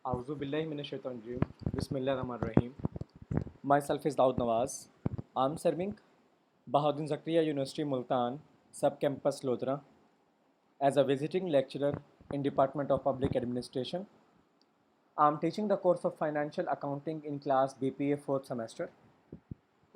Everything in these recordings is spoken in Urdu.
A'udhu billahi minash shaitanir rajim. Bismillahirrahmanirrahim. Myself is Daud Nawaz. I'm serving Bahauddin Zakariya University Multan, Sub-Campus Lodhra, as a visiting lecturer in Department of Public Administration. I'm teaching the course of Financial Accounting in class BPA 4th semester.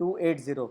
280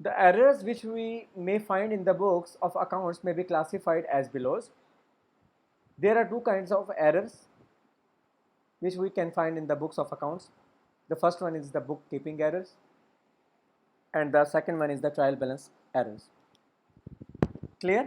The errors which we may find in the books of accounts may be classified as below. There are two kinds of errors which we can find in the books of accounts. The first one is the bookkeeping errors and the second one is the trial balance errors. Clear?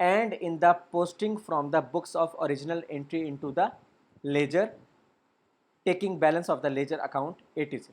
and in the posting from the books of original entry into the ledger, taking balance of the ledger account etc.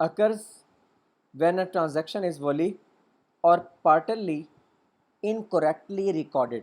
occurs when a transaction is wholly or partly incorrectly recorded.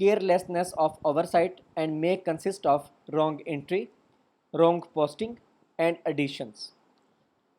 carelessness of oversight and may consist of wrong entry, wrong posting and additions.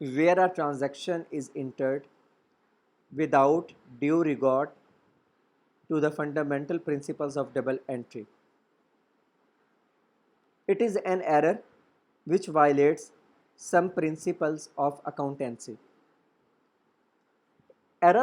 where a transaction is entered without due regard to the fundamental principles of double entry. It is an error which violates some principles of accountancy. Error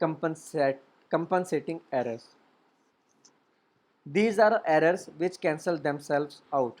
compensating errors. These are errors which cancel themselves out,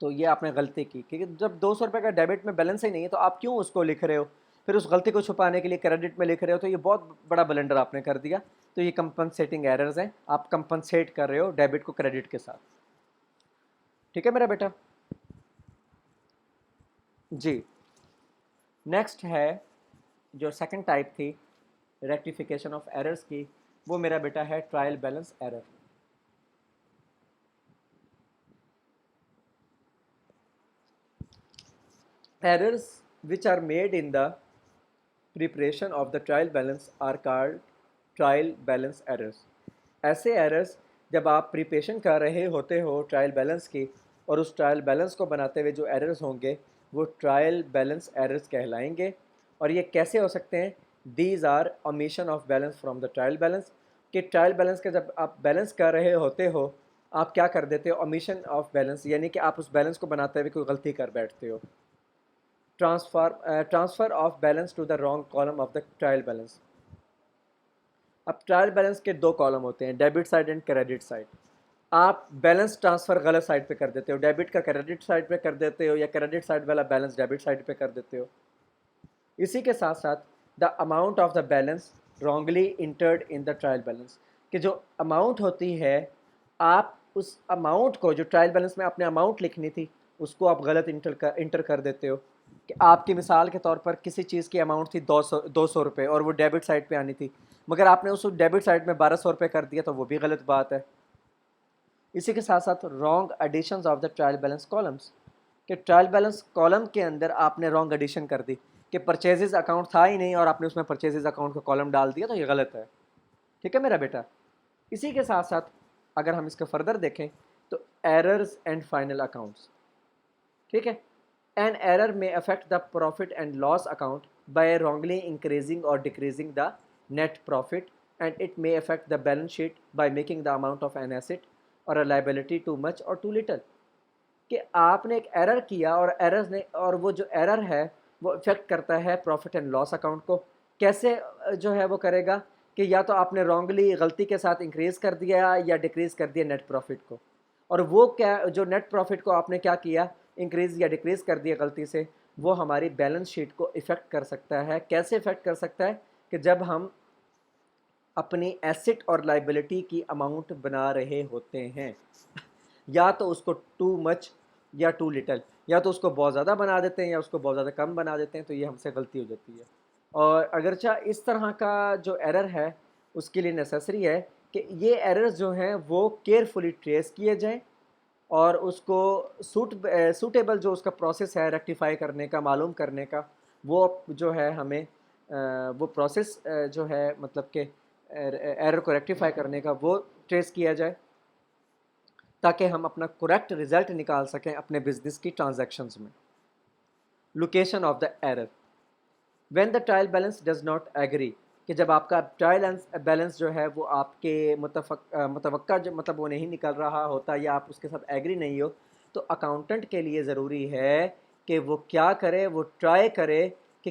تو یہ آپ نے غلطی کی، کیونکہ جب 200 روپے کا ڈیبٹ میں بیلنس ہی نہیں ہے تو آپ کیوں اس کو لکھ رہے ہو؟ پھر اس غلطی کو چھپانے کے لیے کریڈٹ میں لکھ رہے ہو، تو یہ بہت بڑا بلنڈر آپ نے کر دیا. تو یہ کمپنسیٹنگ ایررز ہیں، آپ کمپنسیٹ کر رہے ہو ڈیبٹ کو کریڈٹ کے ساتھ. ٹھیک ہے میرا بیٹا؟ جی نیکسٹ ہے جو سیکنڈ ٹائپ تھی ریکٹیفیکیشن آف ایررز کی، وہ میرا بیٹا ہے trial balance error. Errors which are made in the preparation of the trial balance are called trial balance errors. ایسے ایررز جب آپ پریپریشن کر رہے ہوتے ہو ٹرائل بیلنس کی، اور اس ٹرائل بیلنس کو بناتے ہوئے جو ایررز ہوں گے وہ ٹرائل بیلنس ایررز کہلائیں گے. اور یہ کیسے ہو سکتے ہیں؟ These are omission of balance from the trial balance, کہ ٹرائل بیلنس کا جب آپ بیلنس کر رہے ہوتے ہو آپ کیا کر دیتے ہو؟ omission آف بیلنس، یعنی کہ آپ اس بیلنس کو بناتے ہوئے کوئی غلطی کر بیٹھتے ہو. Transfer of balance to the wrong column of the trial balance. اب ٹرائل بیلنس کے دو کالم ہوتے ہیں، debit side and credit side. آپ بیلنس ٹرانسفر غلط سائڈ پہ کر دیتے ہو، ڈیبٹ کا کریڈٹ سائڈ پہ کر دیتے ہو، یا کریڈٹ سائڈ والا بیلنس ڈیبٹ سائڈ پہ کر دیتے ہو. اسی کے ساتھ ساتھ the amount of the balance wrongly entered in the trial balance, کہ جو اماؤنٹ ہوتی ہے آپ اس اماؤنٹ کو، جو ٹرائل بیلنس میں آپ نے اماؤنٹ لکھنی تھی اس کو آپ غلط انٹر کر دیتے ہو. کہ آپ کی مثال کے طور پر کسی چیز کی اماؤنٹ تھی 200 روپے اور وہ ڈیبٹ سائڈ پہ آنی تھی، مگر آپ نے اس ڈیبٹ سائڈ میں 1200 روپے کر دیا، تو وہ بھی غلط بات ہے. اسی کے ساتھ ساتھ wrong additions of the trial balance columns, کہ ٹرائل بیلنس کالم کے اندر آپ نے رانگ ایڈیشن کر دی، کہ پرچیزز اکاؤنٹ تھا ہی نہیں اور آپ نے اس میں پرچیزز اکاؤنٹ کا کالم ڈال دیا، تو یہ غلط ہے. ٹھیک ہے میرا بیٹا؟ اسی کے ساتھ ساتھ اگر ہم اس کو فردر دیکھیں تو ایررز اینڈ فائنل اکاؤنٹس. ٹھیک ہے. An error may affect the profit and loss account by wrongly increasing or decreasing the net profit, and it may affect the balance sheet by making the amount of an asset or a liability too much or too little. کہ آپ نے ایک ایرر کیا اور ایررز نے، اور وہ جو ایرر ہے وہ افیکٹ کرتا ہے پروفٹ اینڈ لاس اکاؤنٹ کو. کیسے جو ہے وہ کرے گا؟ کہ یا تو آپ نے رانگلی غلطی کے ساتھ انکریز کر دیا یا ڈیکریز کر دیا نیٹ پروفٹ کو، اور وہ کیا جو نیٹ پروفٹ کو آپ نے کیا کیا، انکریز یا ڈیکریز کر دیا غلطی سے، وہ ہماری بیلنس شیٹ کو افیکٹ کر سکتا ہے. کیسے افیکٹ کر سکتا ہے؟ کہ جب ہم اپنی ایسٹ اور لائبلٹی کی اماؤنٹ بنا رہے ہوتے ہیں، یا تو اس کو ٹو مچ یا ٹو لٹل، یا تو اس کو بہت زیادہ بنا دیتے ہیں یا اس کو بہت زیادہ کم بنا دیتے ہیں، تو یہ ہم سے غلطی ہو جاتی ہے. اور اگرچہ اس طرح کا جو ایرر ہے اس کے لیے نیسیسری ہے کہ یہ ایررز جو ہیں وہ کیئرفلی ٹریس کیے جائیں، اور اس کو سوٹیبل جو اس کا پروسیس ہے ریکٹیفائی کرنے کا، معلوم کرنے کا، وہ جو ہے ہمیں وہ پروسیس جو ہے مطلب کہ ایرر کو ریکٹیفائی کرنے کا وہ ٹریس کیا جائے، تاکہ ہم اپنا کریکٹ رزلٹ نکال سکیں اپنے بزنس کی ٹرانزیکشنز میں. Location of the error when the trial balance does not agree, کہ جب آپ کا ٹرائل بیلنس جو ہے وہ آپ کے متوقع جو مطلب وہ نہیں نکل رہا ہوتا، یا آپ اس کے ساتھ ایگری نہیں ہو، تو اکاؤنٹنٹ کے لیے ضروری ہے کہ وہ کیا کرے، وہ ٹرائی کرے کہ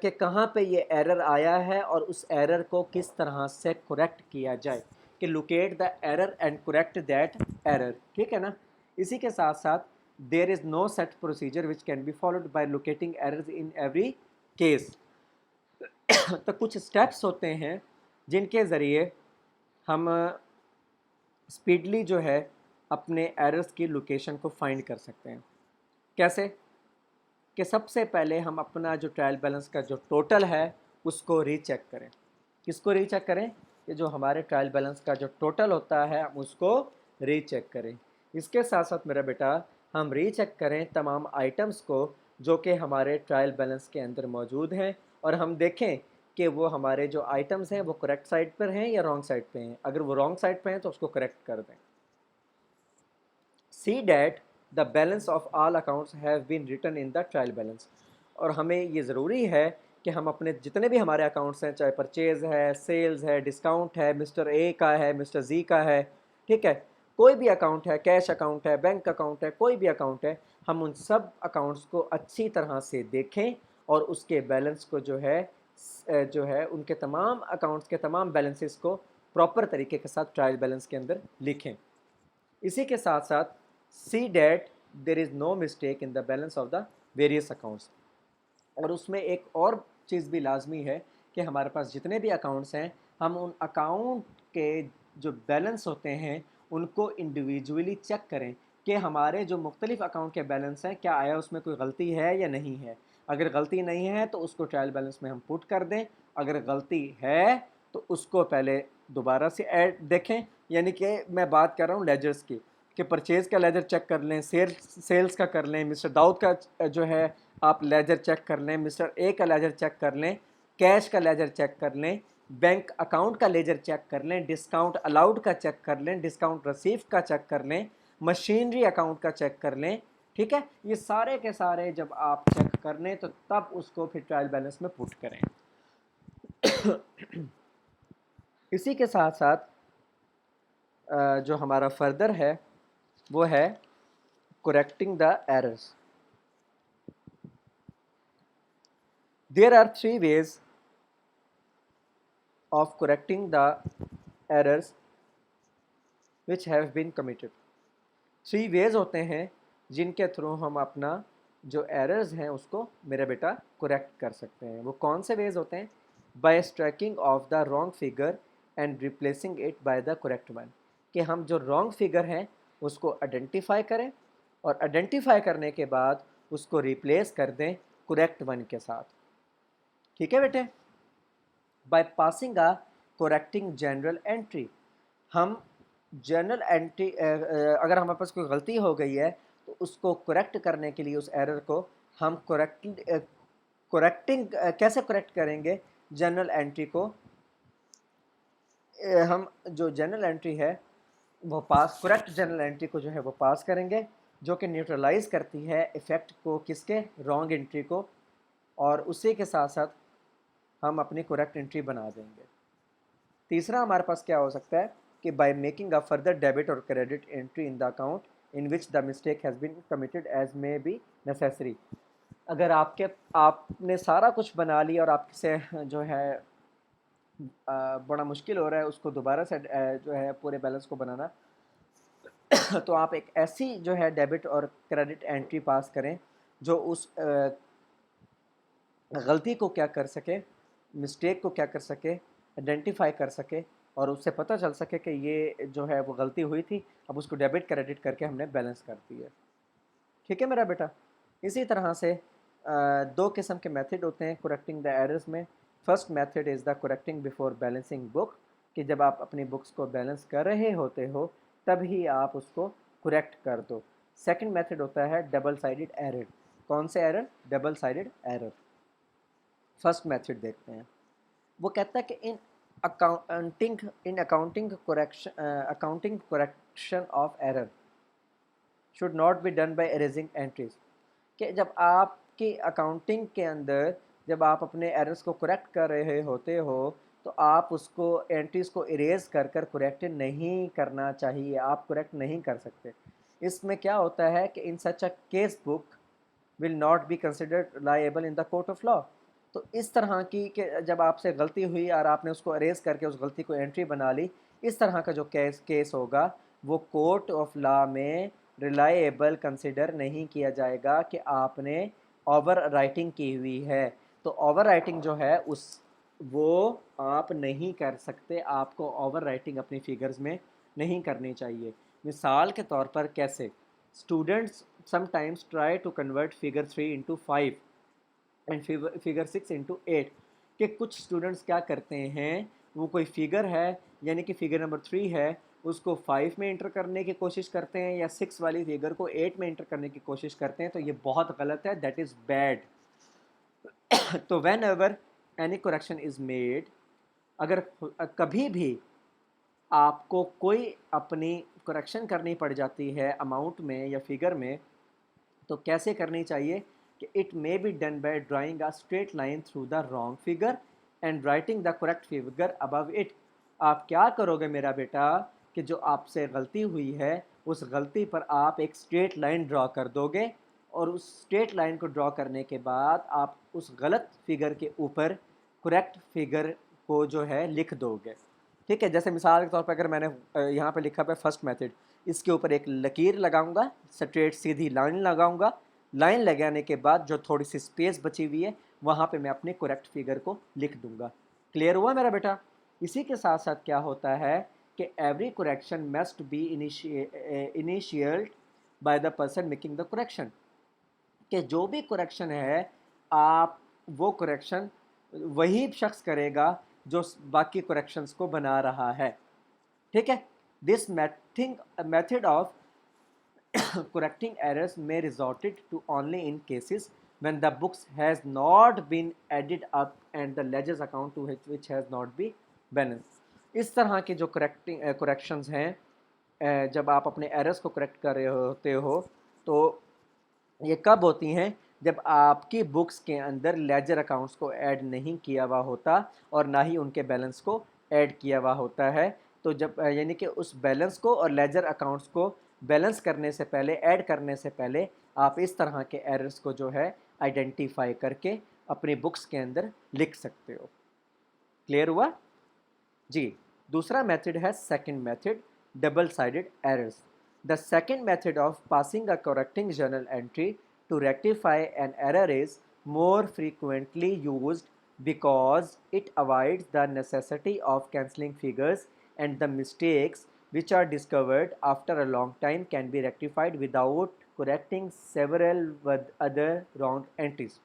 کہ کہاں پہ یہ ایرر آیا ہے اور اس ایرر کو کس طرح سے کریکٹ کیا جائے، کہ locate the error and correct that error. ٹھیک ہے نا؟ اسی کے ساتھ ساتھ there is no set procedure which can be followed by locating errors in every case. تو کچھ سٹیپس ہوتے ہیں جن کے ذریعے ہم اسپیڈلی جو ہے اپنے ایررز کی لوکیشن کو فائنڈ کر سکتے ہیں. کیسے؟ کہ سب سے پہلے ہم اپنا جو ٹرائل بیلنس کا جو ٹوٹل ہے اس کو ری چیک کریں. کس کو ری چیک کریں؟ کہ جو ہمارے ٹرائل بیلنس کا جو ٹوٹل ہوتا ہے ہم اس کو ری چیک کریں. اس کے ساتھ ساتھ میرا بیٹا ہم ری چیک کریں تمام آئٹمس کو جو کہ ہمارے ٹرائل بیلنس کے اندر موجود ہیں، اور ہم دیکھیں کہ وہ ہمارے جو آئٹمس ہیں وہ کریکٹ سائڈ پر ہیں یا رانگ سائڈ پہ ہیں. اگر وہ رانگ سائڈ پہ ہیں تو اس کو کریکٹ کر دیں. See that the balance of all accounts have been written in the trial balance. اور ہمیں یہ ضروری ہے کہ ہم اپنے جتنے بھی ہمارے اکاؤنٹس ہیں، چاہے پرچیز ہے، سیلز ہے، ڈسکاؤنٹ ہے، مسٹر اے کا ہے، مسٹر زی کا ہے، ٹھیک ہے، کوئی بھی اکاؤنٹ ہے، کیش اکاؤنٹ ہے، بینک اکاؤنٹ ہے، کوئی بھی اکاؤنٹ ہے، ہم ان سب اکاؤنٹس کو اچھی طرح سے دیکھیں اور اس کے بیلنس کو جو ہے ان کے تمام اکاؤنٹس کے تمام بیلنسز کو پراپر طریقے کے ساتھ ٹرائل بیلنس کے اندر لکھیں. اسی کے ساتھ ساتھ see that there is no mistake in the balance آف دا ویریس اکاؤنٹس. اور اس میں ایک اور چیز بھی لازمی ہے کہ ہمارے پاس جتنے بھی اکاؤنٹس ہیں ہم ان اکاؤنٹ کے جو بیلنس ہوتے ہیں ان کو انڈیویجولی چیک کریں کہ ہمارے جو مختلف اکاؤنٹ کے بیلنس ہیں کیا آیا اس میں کوئی غلطی ہے یا نہیں ہے. اگر غلطی نہیں ہے تو اس کو ٹرائل بیلنس میں ہم پٹ کر دیں, اگر غلطی ہے تو اس کو پہلے دوبارہ سے ایڈ دیکھیں. یعنی کہ میں بات کر رہا ہوں لیجرز کی, کہ پرچیز کا لیجر چیک کر لیں, سیلز کا کر لیں, مسٹر داؤد کا جو ہے آپ لیجر چیک کر لیں, مسٹر اے کا لیجر چیک کر لیں, کیش کا لیجر چیک کر لیں, بینک اکاؤنٹ کا لیجر چیک کر لیں, ڈسکاؤنٹ الاؤڈ کا چیک کر لیں, ڈسکاؤنٹ رسیو کا چیک کر لیں, مشینری اکاؤنٹ کا چیک کر لیں. ٹھیک ہے, یہ سارے کے سارے جب آپ چیک کر لیں تو تب اس کو پھر ٹرائل بیلنس میں پٹ کریں. اسی کے ساتھ ساتھ جو ہمارا فردر ہے وہ ہے correcting the errors. There are three ways of correcting the errors which have been committed. 3 ways ہوتے ہیں جن کے تھرو ہم اپنا جو ایررز ہیں اس کو میرا بیٹا کریکٹ کر سکتے ہیں. وہ کون سے ویز ہوتے ہیں؟ By striking off the wrong figure and replacing it by the correct one. کہ ہم جو رانگ فگر ہیں اس کو آئیڈینٹیفائی کریں اور آئیڈینٹیفائی کرنے کے بعد اس کو ریپلیس کر دیں کریکٹ ون کے ساتھ. ٹھیک ہے بیٹے. By passing a correcting journal entry. ہم جنرل انٹری اگر ہمارے پاس کوئی غلطی ہو گئی ہے تو اس کو کریکٹ کرنے کے لیے اس ایرر کو ہم کریکٹنگ کیسے کریکٹ کریں گے؟ جنرل انٹری کو ہم جو جنرل انٹری ہے وہ کریکٹ جنرل انٹری کو جو ہے وہ پاس کریں گے جو کہ نیوٹرلائز کرتی ہے ایفیکٹ کو, کس کے؟ رانگ انٹری کو. اور اسی کے ساتھ ساتھ ہم اپنی کریکٹ انٹری بنا دیں گے. تیسرا ہمارے پاس کیا ہو سکتا ہے کہ by making a further debit اور credit entry in the account in which the mistake has been committed as may be necessary. اگر آپ نے سارا کچھ بنا لیا اور آپ سے جو ہے بڑا مشکل ہو رہا ہے اس کو دوبارہ سے جو ہے پورے بیلنس کو بنانا, تو آپ ایک ایسی جو ہے ڈیبٹ اور کریڈٹ انٹری پاس کریں جو اس غلطی کو کیا کر سکے, مسٹیک کو کیا کر سکے, آئیڈینٹیفائی کر سکے اور اس سے پتہ چل سکے کہ یہ جو ہے وہ غلطی ہوئی تھی, اب اس کو ڈیبٹ کریڈٹ کر کے ہم نے بیلنس کر دی ہے. ٹھیک ہے میرا بیٹا. اسی طرح سے 2 قسم کے میتھڈ ہوتے ہیں کریکٹنگ دا ایررز میں. First method is the correcting before balancing book, کہ جب آپ اپنی بکس کو بیلنس کر رہے ہوتے ہو تب ہی آپ اس کو کریکٹ کر دو. سیکنڈ میتھڈ ہوتا ہے ڈبل سائیڈڈ ایرر. کون سے error? Double sided error. First method دیکھتے ہیں. وہ کہتا ہے کہ accounting correction of error should not be done by erasing entries. کہ جب آپ کی اکاؤنٹنگ کے اندر جب آپ اپنے ایررز کو کریکٹ کر رہے ہوتے ہو تو آپ اس کو انٹریز کو اریز کر کریکٹ نہیں کرنا چاہیے, آپ کریکٹ نہیں کر سکتے. اس میں کیا ہوتا ہے کہ in such a case book will not be considered liable in the court of law. تو اس طرح کی کہ جب آپ سے غلطی ہوئی اور آپ نے اس کو اریز کر کے اس غلطی کو انٹری بنا لی, اس طرح کا جو کیس ہوگا وہ کورٹ آف لا میں ریلائیبل کنسیڈر نہیں کیا جائے گا کہ آپ نے اوور رائٹنگ کی ہوئی ہے. تو اوور رائٹنگ جو ہے وہ آپ نہیں کر سکتے, آپ کو اوور رائٹنگ اپنی فگرز میں نہیں کرنی چاہیے. مثال کے طور پر کیسے؟ Students sometimes try to convert figure 3 into 5 and figure 6 into 8. کہ کچھ اسٹوڈنٹس کیا کرتے ہیں, وہ کوئی فگر ہے یعنی کہ فگر نمبر 3 ہے اس کو 5 میں انٹر کرنے کی کوشش کرتے ہیں یا 6 والی فگر کو 8 میں انٹر کرنے کی کوشش کرتے ہیں, تو یہ بہت غلط ہے, دیٹ از بیڈ. تو when ever any correction is made, اگر کبھی بھی آپ کو کوئی اپنی کریکشن کرنی پڑ جاتی ہے اماؤنٹ میں یا فگر میں, تو کیسے کرنی چاہیے کہ it may be done by drawing a straight line through the wrong figure and writing the correct figure above it. آپ کیا کرو گے میرا بیٹا کہ جو آپ سے غلطی ہوئی ہے اس غلطی پر آپ ایک اسٹریٹ لائن ڈرا کر دو گے اور اس اسٹریٹ لائن کو ڈرا کرنے کے بعد آپ اس غلط فگر کے اوپر کریکٹ فگر کو جو ہے لکھ دو گے. ٹھیک ہے, جیسے مثال کے طور پہ اگر میں نے یہاں پہ لکھا ہے فرسٹ میتھڈ اس کے اوپر ایک لکیر لگاؤں گا, اسٹریٹ سیدھی لائن لگاؤں گا. لائن لگانے کے بعد جو تھوڑی سی اسپیس بچی ہوئی ہے وہاں پہ میں اپنے کریکٹ فگر کو لکھ دوں گا. کلیئر ہوا میرا بیٹا؟ اسی کے ساتھ ساتھ کیا ہوتا ہے کہ every correction must be initialled by the person making the correction, کہ جو بھی کریکشن ہے آپ وہ کریکشن وہی شخص کرے گا جو باقی کریکشنز کو بنا رہا ہے. ٹھیک ہے. This method of correcting errors may resorted to only in cases when the books has not been added up and the ledger's account to which has not been balanced. اس طرح کے جو کریکشنز ہیں جب آپ اپنے ایررز کو کریکٹ کر رہے ہوتے ہو تو یہ کب ہوتی ہیں؟ جب آپ کی بکس کے اندر لیجر اکاؤنٹس کو ایڈ نہیں کیا ہوا ہوتا اور نہ ہی ان کے بیلنس کو ایڈ کیا ہوا ہوتا ہے. تو جب یعنی کہ اس بیلنس کو اور لیجر اکاؤنٹس کو بیلنس کرنے سے پہلے, ایڈ کرنے سے پہلے آپ اس طرح کے ایررز کو جو ہے آئیڈینٹیفائی کر کے اپنی بکس کے اندر لکھ سکتے ہو. کلیئر ہوا جی؟ دوسرا میتھڈ ہے second method, double sided errors. The second method of passing a correcting journal entry to rectify an error is more frequently used because it avoids the necessity of cancelling figures, and the mistakes which are discovered after a long time can be rectified without correcting several other wrong entries.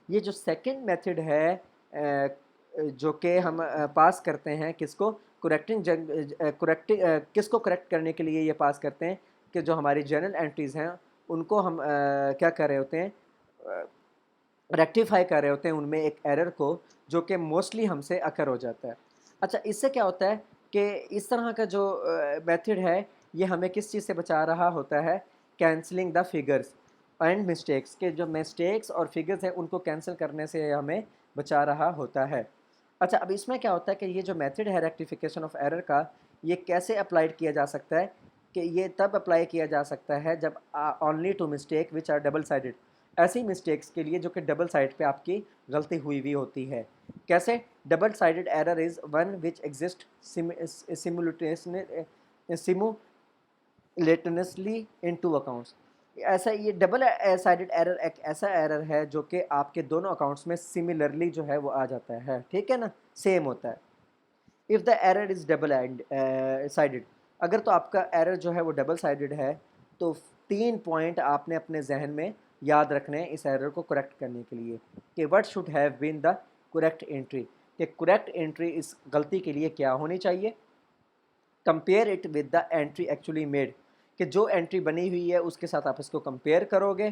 یہ جو سیکنڈ میتھڈ ہے جو کہ ہم پاس کرتے ہیں کس کو کس کو کریکٹ کرنے کے لیے یہ پاس کرتے ہیں کہ جو ہماری جرنل انٹریز ہیں ان کو ہم کیا کر رہے ہوتے ہیں, ریکٹیفائی کر رہے ہوتے ہیں ان میں ایک ایرر کو جو کہ موسٹلی ہم سے اکر ہو جاتا ہے. اچھا, اس سے کیا ہوتا ہے کہ اس طرح کا جو میتھڈ ہے یہ ہمیں کس چیز سے بچا رہا ہوتا ہے؟ Cancelling the figures and mistakes, کے جو مسٹیکس اور فگرز ہیں ان کو کینسل کرنے سے ہمیں بچا رہا ہوتا ہے. اچھا, اب اس میں کیا ہوتا ہے کہ یہ جو میتھڈ ہے ریکٹیفیکیشن آف ایرر کا, یہ کیسے اپلائیڈ کیا جا سکتا ہے؟ کہ یہ تب اپلائی کیا جا سکتا ہے جب only two mistake which are double sided, ایسی مسٹیکس کے لیے جو کہ ڈبل سائڈ پہ آپ کی غلطی ہوئی ہوتی ہے. کیسے؟ Double sided error is one which exist simultaneously in two accounts. ایسا یہ ڈبل سائیڈڈ ایرر ایک ایسا ایرر ہے جو کہ آپ کے دونوں اکاؤنٹس میں سملرلی جو ہے وہ آ جاتا ہے. ٹھیک ہے نا, سیم ہوتا ہے. If the error is double sided, اگر تو آپ کا ایرر جو ہے وہ ڈبل سائیڈڈ ہے تو 3 پوائنٹ آپ نے اپنے ذہن میں یاد رکھنے ہیں اس ایرر کو کریکٹ کرنے کے لیے کہ what should have been the correct entry, کہ کریکٹ انٹری اس غلطی کے لیے کیا ہونی چاہیے. Compare it with the entry actually made, کہ جو انٹری بنی ہوئی ہے اس کے ساتھ آپ اس کو کمپیئر کرو گے.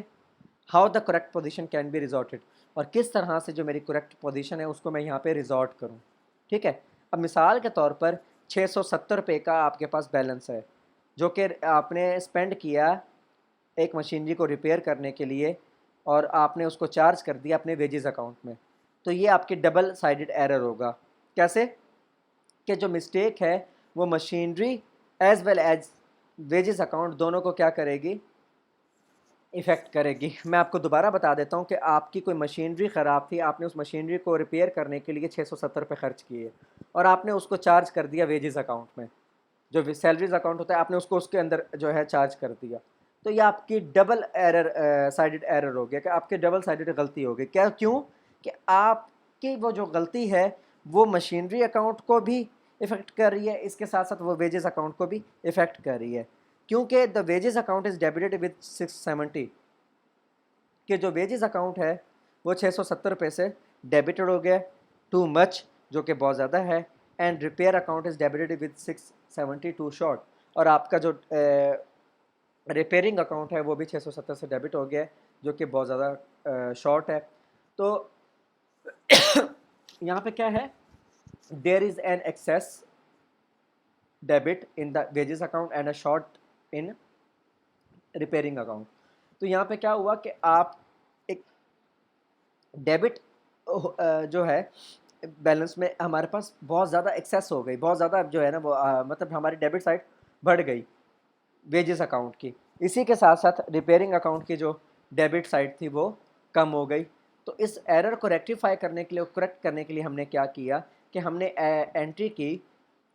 How the correct position can be resorted, اور کس طرح سے جو میری کریکٹ پوزیشن ہے اس کو میں یہاں پہ ریزورٹ کروں. ٹھیک ہے. اب مثال کے طور پر 670 روپے کا آپ کے پاس بیلنس ہے جو کہ آپ نے اسپینڈ کیا ایک مشینری کو ریپیئر کرنے کے لیے اور آپ نے اس کو چارج کر دیا اپنے ویجز اکاؤنٹ میں. تو یہ آپ کی ڈبل سائیڈڈ ایرر ہوگا. کیسے؟ کہ جو مسٹیک ہے وہ machinery as well as wages account دونوں کو کیا کرے گی؟ افیکٹ کرے گی. میں آپ کو دوبارہ بتا دیتا ہوں کہ آپ کی کوئی مشینری خراب تھی, آپ نے اس مشینری کو ریپیئر کرنے کے لیے 670 روپے خرچ کیے اور آپ نے اس کو چارج کر دیا ویجز اکاؤنٹ میں, جو سیلریز اکاؤنٹ ہوتا ہے آپ نے اس کو اس کے اندر جو ہے چارج کر دیا. تو یہ آپ کی ڈبل سائیڈڈ ایرر ہو گیا, کہ آپ کے ڈبل سائیڈڈ غلطی ہو گئی. کیوں؟ کہ آپ کی وہ جو غلطی ہے وہ مشینری اکاؤنٹ کو بھی افیکٹ کر رہی ہے, اس کے ساتھ ساتھ وہ ویجز اکاؤنٹ کو بھی افیکٹ کر رہی ہے. کیونکہ the wages account is debited with 670, کہ جو ویجز اکاؤنٹ ہے وہ 670 روپے سے ڈیبٹڈ ہو گیا, ٹو مچ جو کہ بہت زیادہ ہے. And repair account is debited with 670 too short, اور آپ کا جو ریپیئرنگ اکاؤنٹ ہے وہ بھی 670 سے ڈیبٹ ہو گیا جو کہ بہت زیادہ شارٹ ہے. تو یہاں پہ کیا ہے؟ There is an excess debit in the wages account and a short in repairing account. تو یہاں پہ کیا ہوا کہ آپ ایک ڈیبٹ جو ہے بیلنس میں ہمارے پاس بہت زیادہ ایکسیس ہو گئی, بہت زیادہ جو ہے نا وہ مطلب ہماری ڈیبٹ سائڈ بڑھ گئی ویجز اکاؤنٹ کی. اسی کے ساتھ ساتھ ریپیئرنگ اکاؤنٹ کی جو ڈیبٹ سائڈ تھی وہ کم ہو گئی. تو اس ایرر کو ریکٹیفائی کرنے کے لیے, کریکٹ کرنے کے لیے ہم نے کیا کیا کہ ہم نے انٹری کی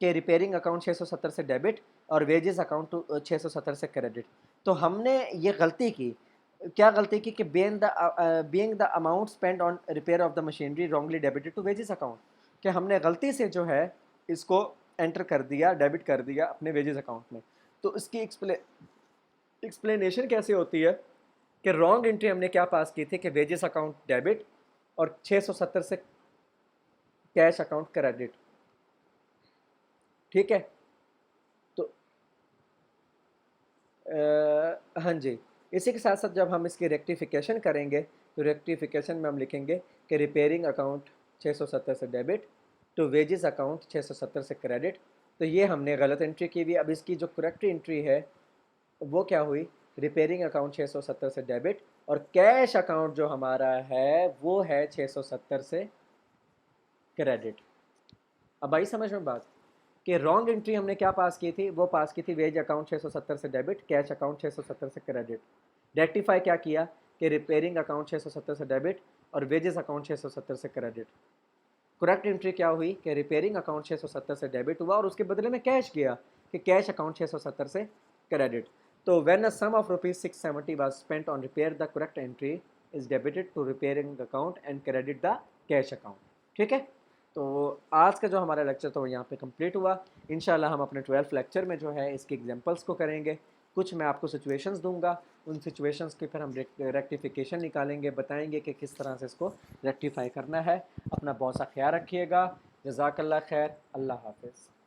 کہ ریپیئرنگ اکاؤنٹ 670 سے ڈیبٹ اور ویجز اکاؤنٹ 670 سے کریڈٹ. تو ہم نے یہ غلطی کی. کیا غلطی کی کہ being the amount spent on repair of the machinery wrongly debited to wages account, کہ ہم نے غلطی سے جو ہے اس کو انٹر کر دیا, ڈیبٹ کر دیا اپنے ویجز اکاؤنٹ میں. تو اس کی ایکسپلینیشن کیسے ہوتی ہے کہ رانگ انٹری ہم نے کیا پاس کی تھی کہ ویجز اکاؤنٹ ڈیبٹ اور 670 سے کیش اکاؤنٹ کریڈٹ. ٹھیک ہے. تو ہاں جی, اسی کے ساتھ ساتھ جب ہم اس کی ریکٹیفیکیشن کریں گے تو ریکٹیفیکیشن میں ہم لکھیں گے کہ ریپیئرنگ اکاؤنٹ 670 سے ڈیبٹ ٹو ویجز اکاؤنٹ 670 سے کریڈٹ. تو یہ ہم نے غلط انٹری کی ہوئی. اب اس کی جو کریکٹ انٹری ہے وہ کیا ہوئی, ریپیئرنگ اکاؤنٹ 670 سے ڈیبٹ اور کیش اکاؤنٹ جو ہمارا ہے وہ ہے 670 سے کریڈٹ. اب آئی سمجھ میں بات کہ رانگ انٹری ہم نے کیا پاس کی تھی, وہ پاس کی تھی ویج اکاؤنٹ 670 سے ڈیبٹ, کیش اکاؤنٹ 670 سے کریڈٹ. ریکٹیفائی کیا کیا کہ ریپیئرنگ اکاؤنٹ 670 سے ڈیبٹ اور ویجز اکاؤنٹ 670 سے کریڈٹ. کریکٹ انٹری کیا ہوئی کہ ریپیئرنگ اکاؤنٹ 670 سے ڈیبٹ ہوا اور اس کے بدلے میں کیش گیا کہ کیش اکاؤنٹ 670 سے کریڈٹ. تو when a sum of rupees 670 was spent on repair the correct entry is debited to repairing account and credit the cash account. ٹھیک ہے. تو آج کا جو ہمارا لیکچر تو یہاں پہ کمپلیٹ ہوا. انشاءاللہ ہم اپنے 12 لیکچر میں جو ہے اس کی ایگزامپلس کو کریں گے. کچھ میں آپ کو سچویشنز دوں گا, ان سچویشنز کی پھر ہم ریکٹیفیکیشن نکالیں گے, بتائیں گے کہ کس طرح سے اس کو ریکٹیفائی کرنا ہے. اپنا بہت سا خیال رکھیے گا. جزاک اللہ خیر. اللہ حافظ.